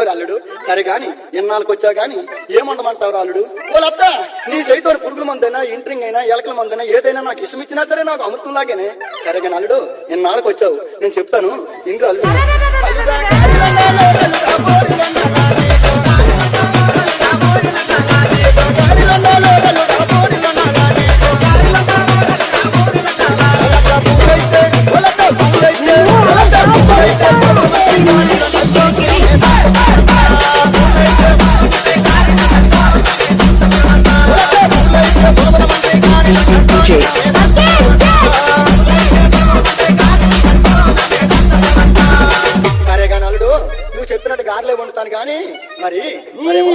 అల్లుడు సరే గాని ఎన్నాళ్ళకి వచ్చా గాని ఏమండమంటావు అల్లుడు? వాళ్ళత్త నీ చేతితో పురుగుల మందైనా ఇంట్రింగ్ అయినా ఎలకల మందైనా ఏదైనా నాకు ఇష్టం ఇచ్చినా సరే నాకు అమృతంలాగానే. సరే గాని అల్లుడు ఎన్నాళ్ళకి వచ్చావు నేను చెప్తాను ఇంద్ర అల్లుడు. సరే గాని అల్లుడు నువ్వు చెప్పినట్టు గారెలే వండుతాను గాని మరేమో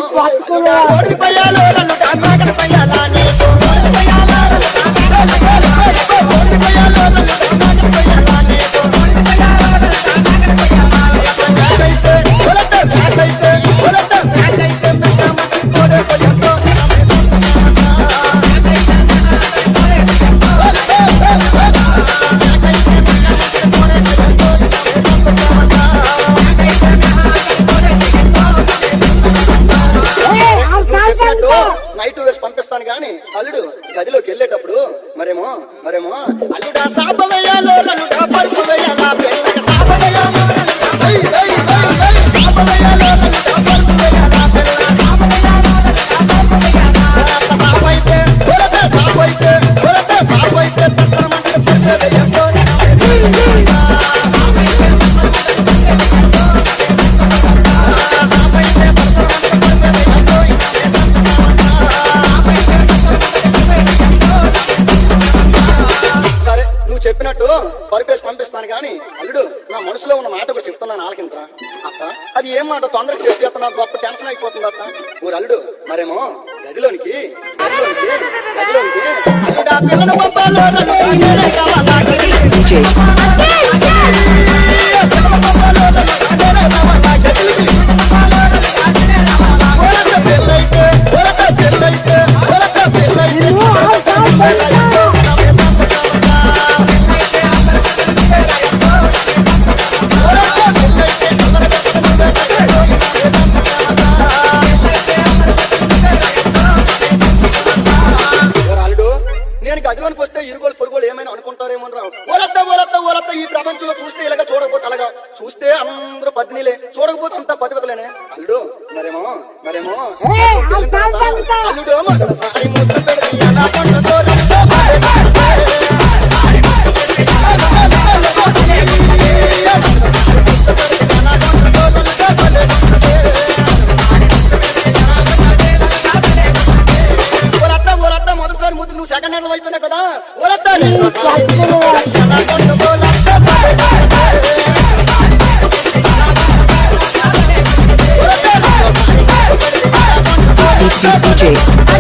నైట్ వేసి పంపిస్తాను గాని అల్లుడు గదిలోకి వెళ్ళేటప్పుడు మరేమో అల్లుడా సాప వేయాలో అల్లుడా పరుపు వేయాలా పిల్లకి సాప వేయాలో చెప్పినట్టు పరిపేసి పంపిస్తాను గాని అల్లుడు నా మనసులో ఉన్న మాట కూడా చెప్తున్నాను ఆలకించరా. అత్త అది ఏం మాట తొందరగా చెప్పి అత్త నాకు గొప్ప టెన్షన్ అయిపోతుంది అత్త. ఊరు అల్లుడు మరేమో గదిలోనికి అల్లుడా పిల్లల పంపాలో గదిలోనికి వస్తే ఇరుగోలు పొరుగులు ఏమైనా అనుకుంటారేమో రావు. ఓలత్త ఈ ప్రపంచంలో చూస్తే ఇలాగ చూడకపోతే అలాగా చూస్తే అందరూ పత్నిలే చూడకపోతే అంతా పతివతలేనే అల్లుడు మరేమో అల్లుడు మొదటిసారి ముద్దు నువ్వు సెకండ్ హ్యాండ్ అయిపోయినా కదా DJ